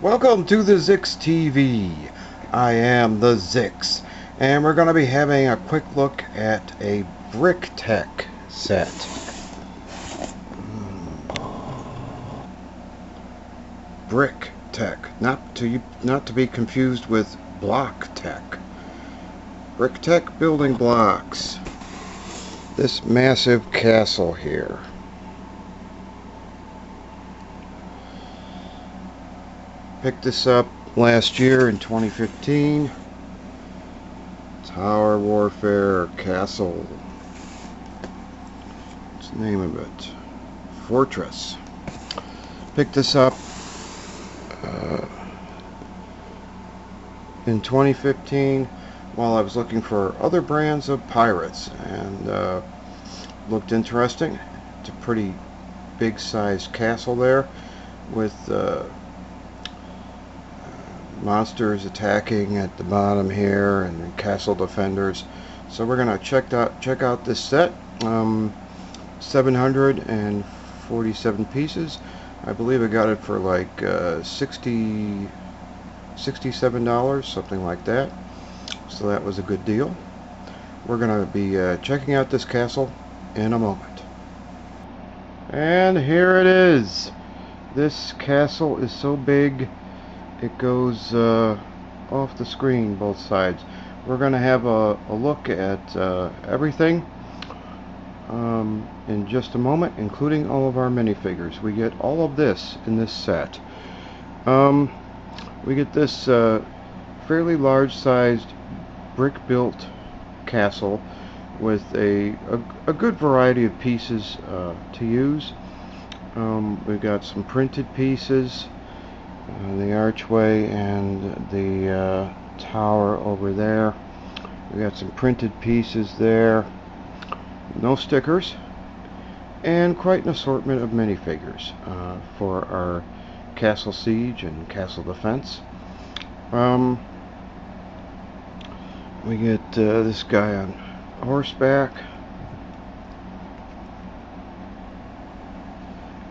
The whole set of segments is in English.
Welcome to the Zix TV. I am the Zix, and we're going to be having a quick look at a BricTek set. BricTek, not to be confused with BlockTek. BricTek building blocks. This massive castle here. Picked this up last year in 2015. Tower Warfare Castle. What's the name of it? Fortress. Picked this up in 2015 while I was looking for other brands of pirates, and looked interesting. It's a pretty big sized castle there with monsters attacking at the bottom here and castle defenders. So we're gonna check out this set. 747 pieces. I believe I got it for like $67, something like that. So that was a good deal. We're gonna be checking out this castle in a moment. And here it is. This castle is so big it goes off the screen both sides. We're going to have a look at everything in just a moment, including all of our minifigures. We get all of this in this set. We get this fairly large sized brick built castle with a good variety of pieces to use. We've got some printed pieces, the archway and the tower over there. We got some printed pieces there, no stickers, and quite an assortment of minifigures for our castle siege and castle defense. We get this guy on horseback,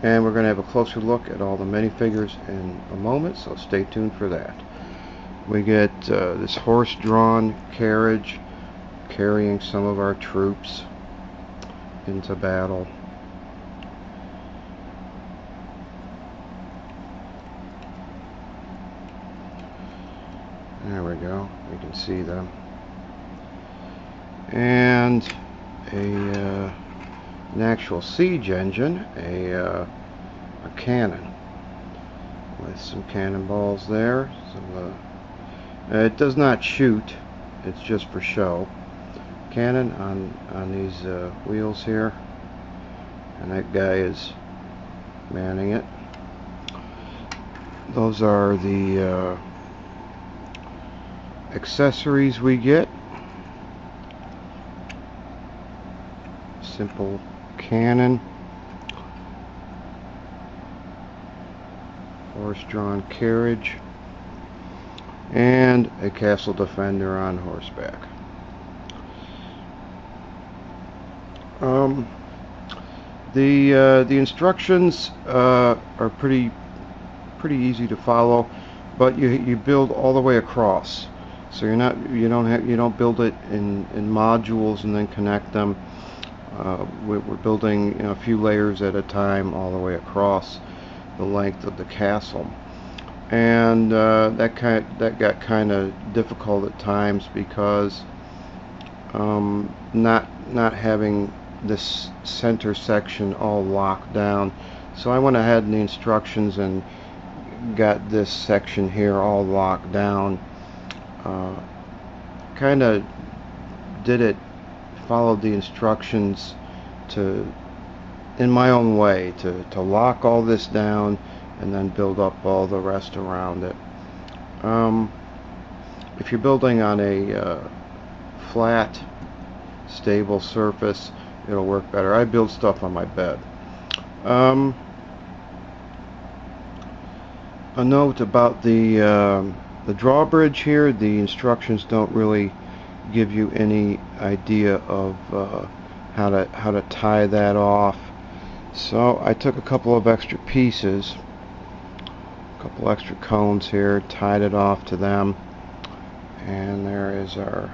and we're going to have a closer look at all the minifigures in a moment, so stay tuned for that. We get this horse-drawn carriage carrying some of our troops into battle. There we go, we can see them. And an actual siege engine, a cannon with some cannonballs there. It does not shoot, it's just for show. Cannon on these wheels here, and that guy is manning it. Those are the accessories we get. Simple cannon, horse-drawn carriage, and a castle defender on horseback. The instructions are pretty easy to follow, but you build all the way across. So you don't build it in modules and then connect them. We're building a few layers at a time all the way across the length of the castle, and that got kind of difficult at times because not having this center section all locked down. So I went ahead in the instructions and got this section here all locked down. Kind of followed the instructions in my own way to lock all this down and then build up all the rest around it. If you're building on a flat, stable surface, it'll work better. I build stuff on my bed. A note about the drawbridge here: the instructions don't really give you any idea of how to tie that off. So I took a couple of extra pieces, a couple extra cones here, tied it off to them, and there is our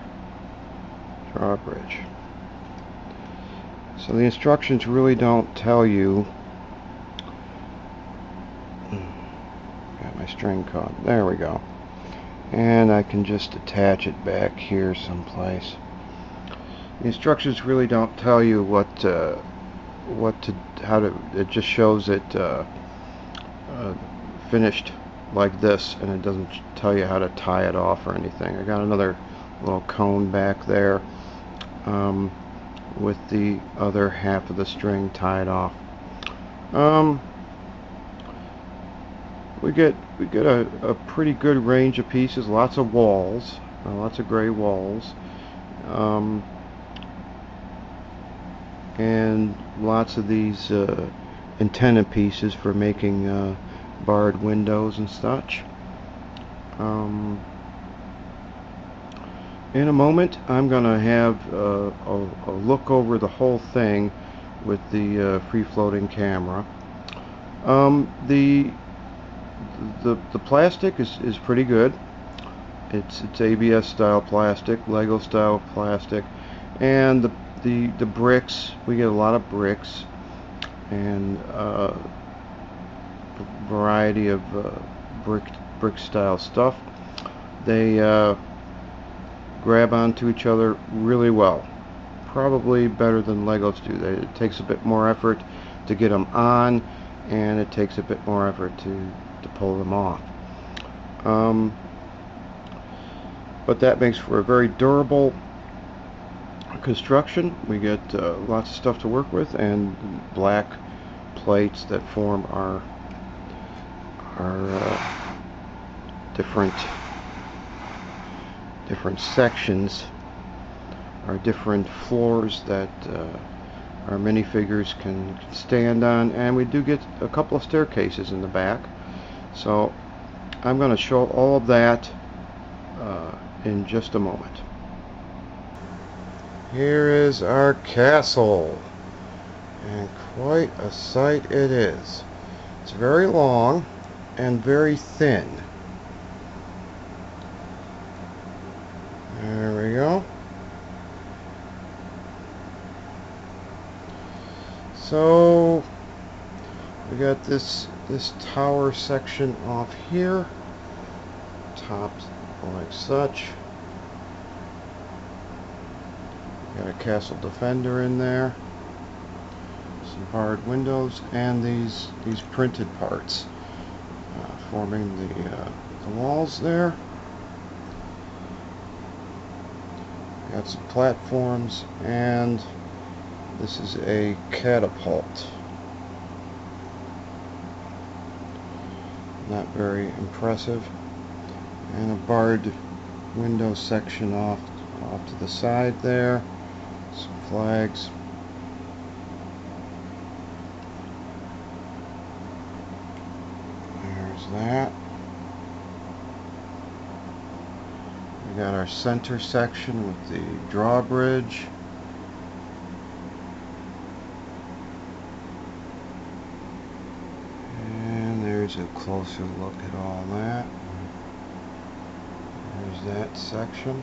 drawbridge. So the instructions really don't tell you. Got my string caught. There we go. And I can just attach it back here someplace. The instructions really don't tell you how to. It just shows it finished like this, and it doesn't tell you how to tie it off or anything. I got another little cone back there with the other half of the string tied off. We get a pretty good range of pieces, lots of walls, lots of gray walls, and lots of these antenna pieces for making barred windows and such. In a moment, I'm going to have a look over the whole thing with the free-floating camera. The plastic is pretty good. It's ABS style plastic, Lego style plastic, and the bricks, we get a lot of bricks and a variety of brick style stuff. They grab onto each other really well, probably better than Legos do. It takes a bit more effort to get them on, and it takes a bit more effort to pull them off. But that makes for a very durable construction. We get lots of stuff to work with, and black plates that form our different sections, our different floors that our minifigures can stand on, and we do get a couple of staircases in the back. So I'm going to show all of that in just a moment. Here is our castle, and quite a sight it is. It's very long and very thin. There we go. So we got this tower section off here, topped like such. Got a castle defender in there, some barred windows, and these printed parts forming the walls there. Got some platforms, and this is a catapult. Not very impressive. And a barred window section off to the side there. Some flags. There's that. We got our center section with the drawbridge. And there's a closer look at all that. There's that section.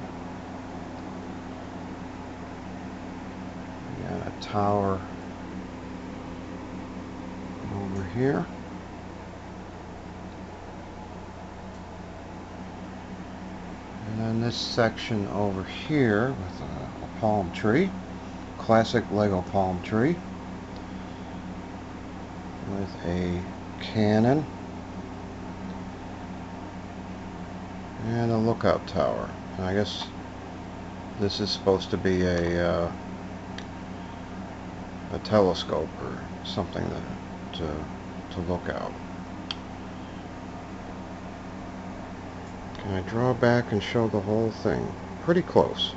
We got a tower over here. And then this section over here with a palm tree, classic Lego palm tree, with a cannon and a lookout tower. And I guess this is supposed to be a telescope or something to look out. Can I draw back and show the whole thing? Pretty close.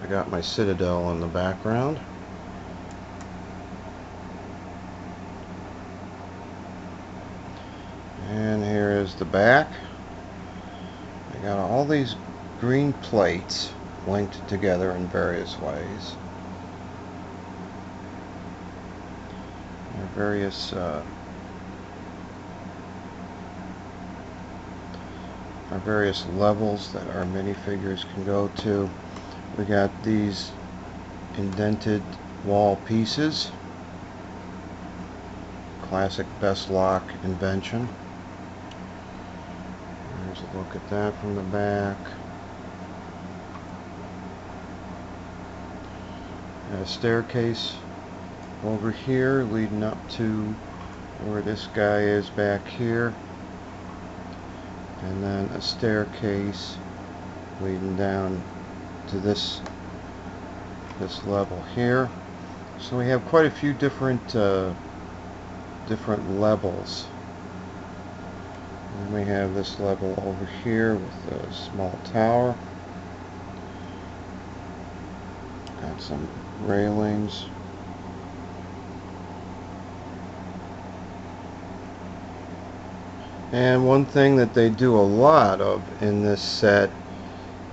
I got my citadel in the background. And here is the back. I got all these green plates linked together in various ways. There are various levels that our minifigures can go to. We got these indented wall pieces. Classic Best Lock invention. There's a look at that from the back. A staircase over here leading up to where this guy is back here, and then a staircase leading down to this level here. So we have quite a few different levels. And we have this level over here with a small tower. Got some railings. And one thing that they do a lot of in this set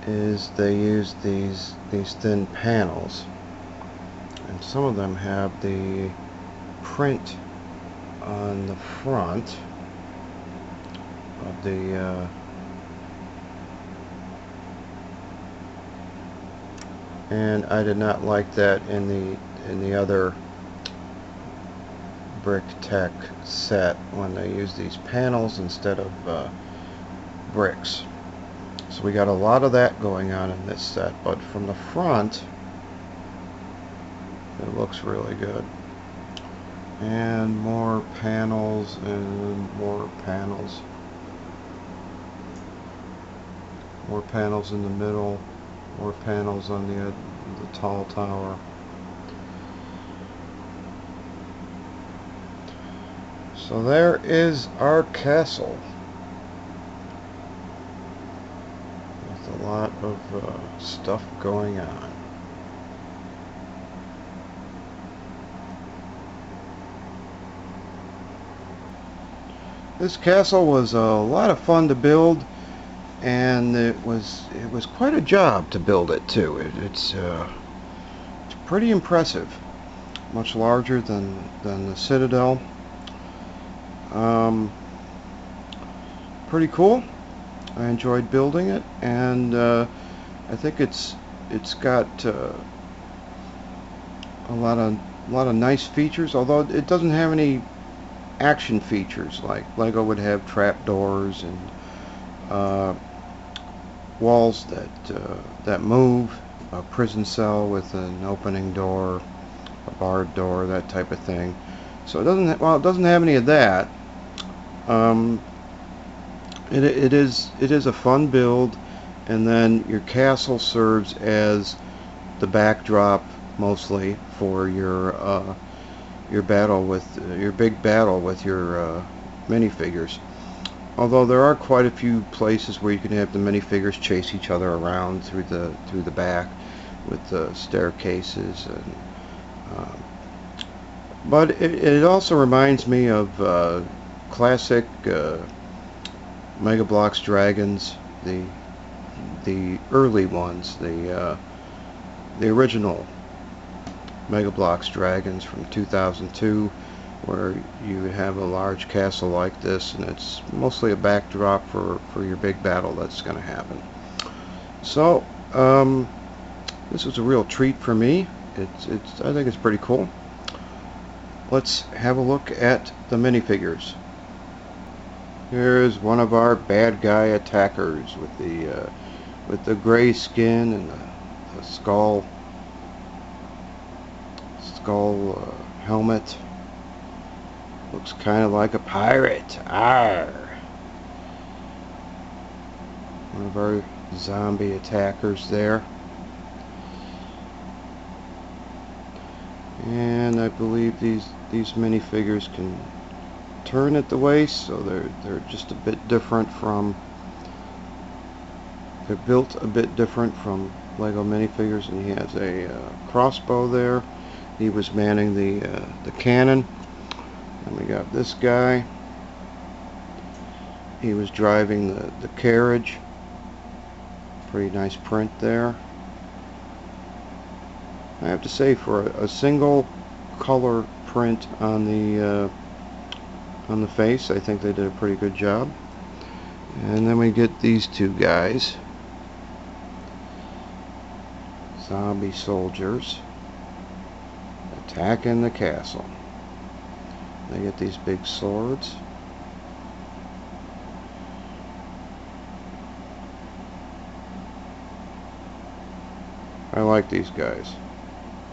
is they use these thin panels. And some of them have the print on the front of the and I did not like that in the other BricTek set when they use these panels instead of bricks. So we got a lot of that going on in this set, but from the front it looks really good. And more panels and more panels. More panels in the middle. More panels on the tall tower. So there is our castle. With a lot of stuff going on. This castle was a lot of fun to build, and it was quite a job to build it too. It's pretty impressive. Much larger than the Citadel. Pretty cool. I enjoyed building it, and I think it's got a lot of nice features. Although it doesn't have any action features like Lego would have trapdoors and walls that move, a prison cell with an opening door, a barred door, that type of thing. So it doesn't have any of that. It is a fun build, and then your castle serves as the backdrop mostly for your battle with your big battle with your minifigures. Although there are quite a few places where you can have the minifigures chase each other around through the back with the staircases, and but it also reminds me of classic Mega Bloks dragons, the early ones, the original Mega Bloks dragons from 2002, where you have a large castle like this, and it's mostly a backdrop for your big battle that's going to happen. So this was a real treat for me. I think it's pretty cool. Let's have a look at the minifigures. Here's one of our bad guy attackers with the gray skin and the skull helmet. Looks kind of like a pirate. Arr! One of our zombie attackers there. And I believe these minifigures can turn at the waist, so they're just a bit different from. They're built a bit different from Lego minifigures, and he has a crossbow there. He was manning the cannon. And we got this guy. He was driving the carriage. Pretty nice print there. I have to say, for a single color print on the face, I think they did a pretty good job. And then we get these two guys, zombie soldiers, attacking the castle. They get these big swords. I like these guys.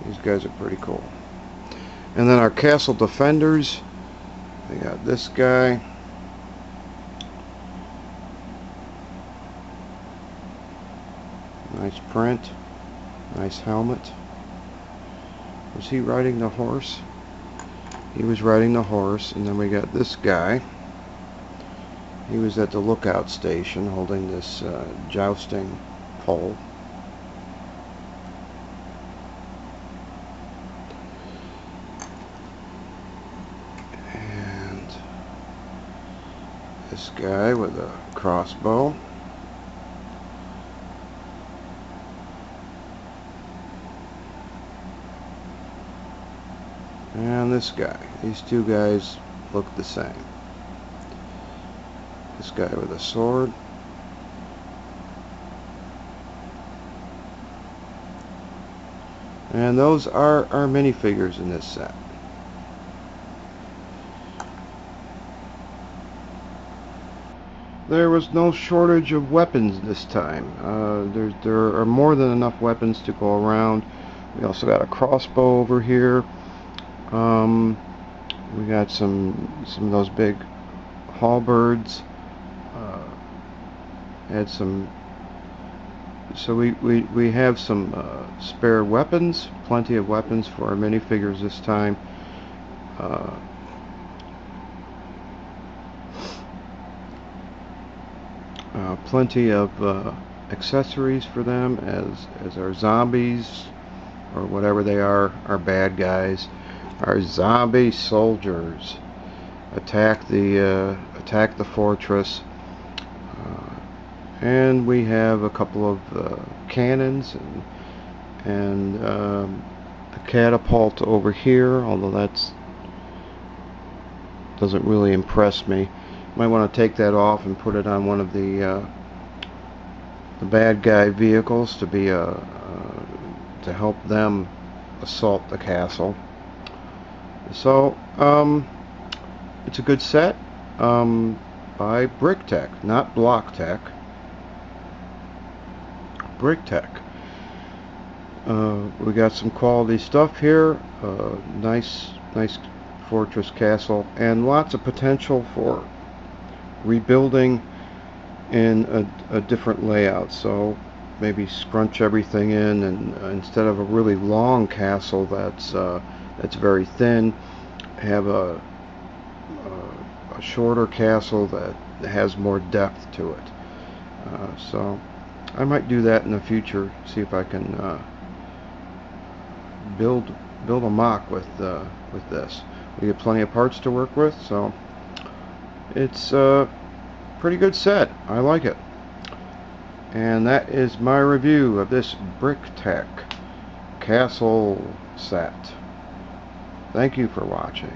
These guys are pretty cool. And then our castle defenders, we got this guy. Nice print. Nice helmet. Was he riding the horse? He was riding the horse. And then we got this guy. He was at the lookout station holding this jousting pole. And this guy with a crossbow. And this guy. These two guys look the same. This guy with a sword. And those are our minifigures in this set. There was no shortage of weapons this time. There are more than enough weapons to go around. We also got a crossbow over here. We got some of those big halberds. Had some. So we have some spare weapons. Plenty of weapons for our minifigures this time. Plenty of accessories for them as our zombies, or whatever they are, our bad guys. Our zombie soldiers attack the fortress, and we have a couple of cannons and a catapult over here. Although that's doesn't really impress me. Might want to take that off and put it on one of the bad guy vehicles to be to help them assault the castle. So it's a good set by BricTek, not BlockTek. BricTek. We got some quality stuff here. Nice fortress castle, and lots of potential for rebuilding in a different layout. So maybe scrunch everything in, and instead of a really long castle that's very thin, have a shorter castle that has more depth to it. So I might do that in the future. See if I can build a mock with this. We get plenty of parts to work with, so it's a pretty good set. I like it. And that is my review of this BricTek Castle set. Thank you for watching.